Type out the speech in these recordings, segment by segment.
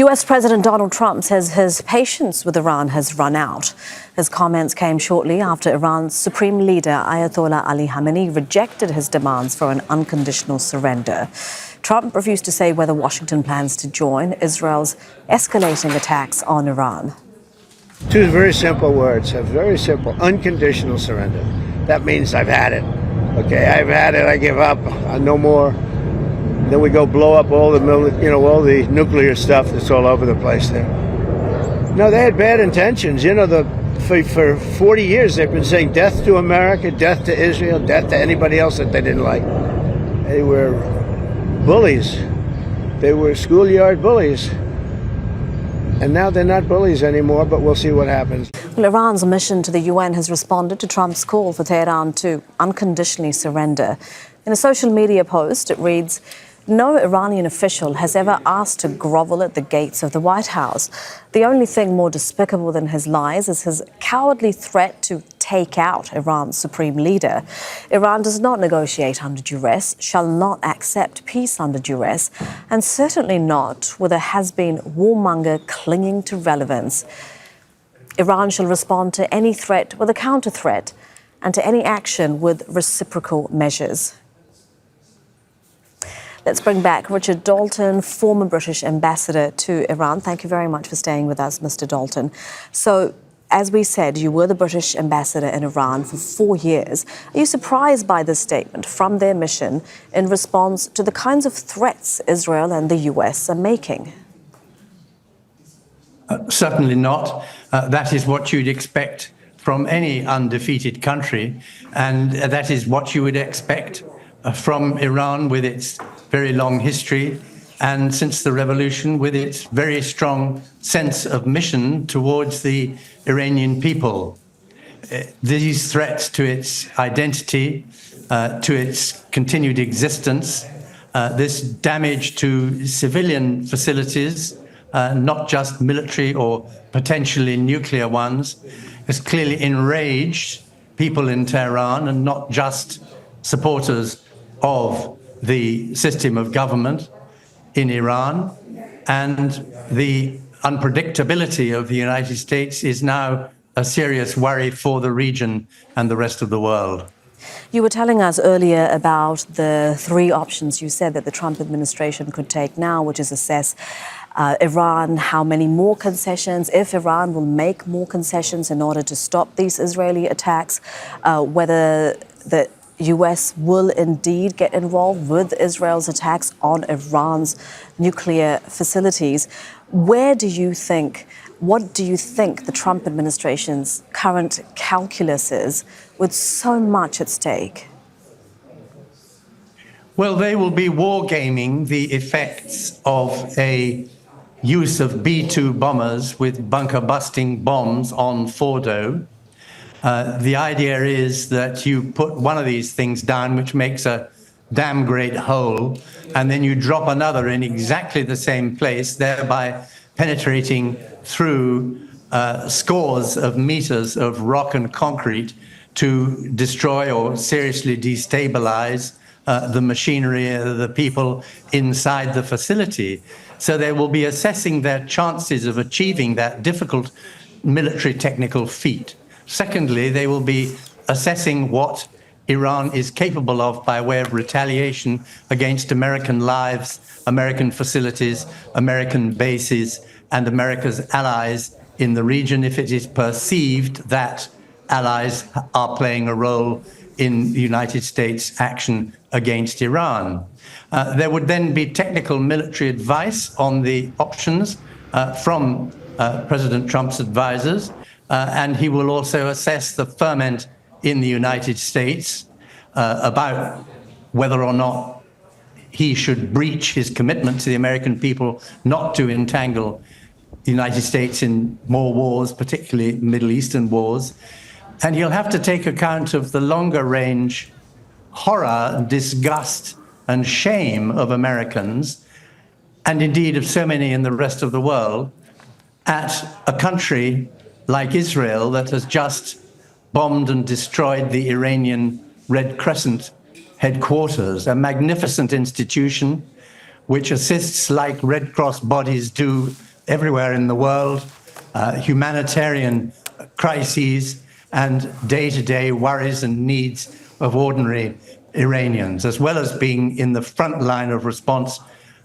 US President Donald Trump says his patience with Iran has run out. His comments came shortly after Iran's supreme leader, Ayatollah Ali Khamenei, rejected his demands for an unconditional surrender. Trump refused to say whether Washington plans to join Israel's escalating attacks on Iran. Two very simple words, very simple, unconditional surrender. That means I've had it. Okay, I've had it, I give up, no more. Then we go blow up all the all the nuclear stuff that's all over the place there. No, they had bad intentions. For 40 years they've been saying death to America, death to Israel, death to anybody else that they didn't like. They were bullies. They were schoolyard bullies. And now they're not bullies anymore, but we'll see what happens. Well, Iran's mission to the UN has responded to Trump's call for Tehran to unconditionally surrender. In a social media post, it reads, "No Iranian official has ever asked to grovel at the gates of the White House. The only thing more despicable than his lies is his cowardly threat to take out Iran's supreme leader. Iran does not negotiate under duress, shall not accept peace under duress, and certainly not with a has-been warmonger clinging to relevance. Iran shall respond to any threat with a counter-threat and to any action with reciprocal measures." Let's bring back Richard Dalton, former British ambassador to Iran. Thank you very much for staying with us, Mr. Dalton. So, as we said, you were the British ambassador in Iran for 4 years. Are you surprised by this statement from their mission in response to the kinds of threats Israel and the US are making? Certainly not. That is what you'd expect from any undefeated country, and that is what you would expect from Iran with its very long history and since the revolution with its very strong sense of mission towards the Iranian people. These threats to its identity, to its continued existence, this damage to civilian facilities, not just military or potentially nuclear ones, has clearly enraged people in Tehran and not just supporters of the system of government in Iran. And the unpredictability of the United States is now a serious worry for the region and the rest of the world. You were telling us earlier about the 3 options you said that the Trump administration could take now, which is assess Iran, how many more concessions, if Iran will make more concessions in order to stop these Israeli attacks, whether the US will indeed get involved with Israel's attacks on Iran's nuclear facilities. What do you think the Trump administration's current calculus is with so much at stake? Well, they will be wargaming the effects of a use of B-2 bombers with bunker-busting bombs on Fordo. The idea is that you put one of these things down, which makes a damn great hole, and then you drop another in exactly the same place, thereby penetrating through scores of meters of rock and concrete to destroy or seriously destabilize the machinery, the people inside the facility. So they will be assessing their chances of achieving that difficult military technical feat. Secondly, they will be assessing what Iran is capable of by way of retaliation against American lives, American facilities, American bases, and America's allies in the region if it is perceived that allies are playing a role in the United States' action against Iran. There would then be technical military advice on the options from President Trump's advisors. And he will also assess the ferment in the United States about whether or not he should breach his commitment to the American people not to entangle the United States in more wars, particularly Middle Eastern wars. And he'll have to take account of the longer range horror, disgust, and shame of Americans, and indeed of so many in the rest of the world, at a country like Israel that has just bombed and destroyed the Iranian Red Crescent headquarters, a magnificent institution which assists, like Red Cross bodies do, everywhere in the world, humanitarian crises, and day-to-day worries and needs of ordinary Iranians, as well as being in the front line of response,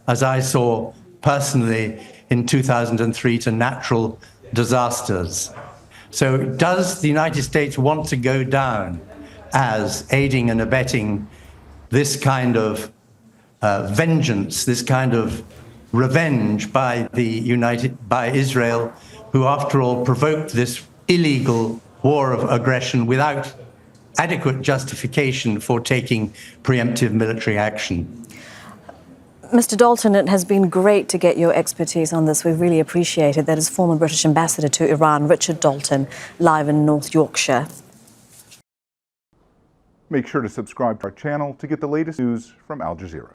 as I saw personally in 2003, to natural disasters. So does the United States want to go down as aiding and abetting this kind of vengeance, this kind of revenge by Israel, who after all provoked this illegal war of aggression without adequate justification for taking preemptive military action? Mr. Dalton, it has been great to get your expertise on this. We really appreciate it. That is former British Ambassador to Iran, Richard Dalton, live in North Yorkshire. Make sure to subscribe to our channel to get the latest news from Al Jazeera.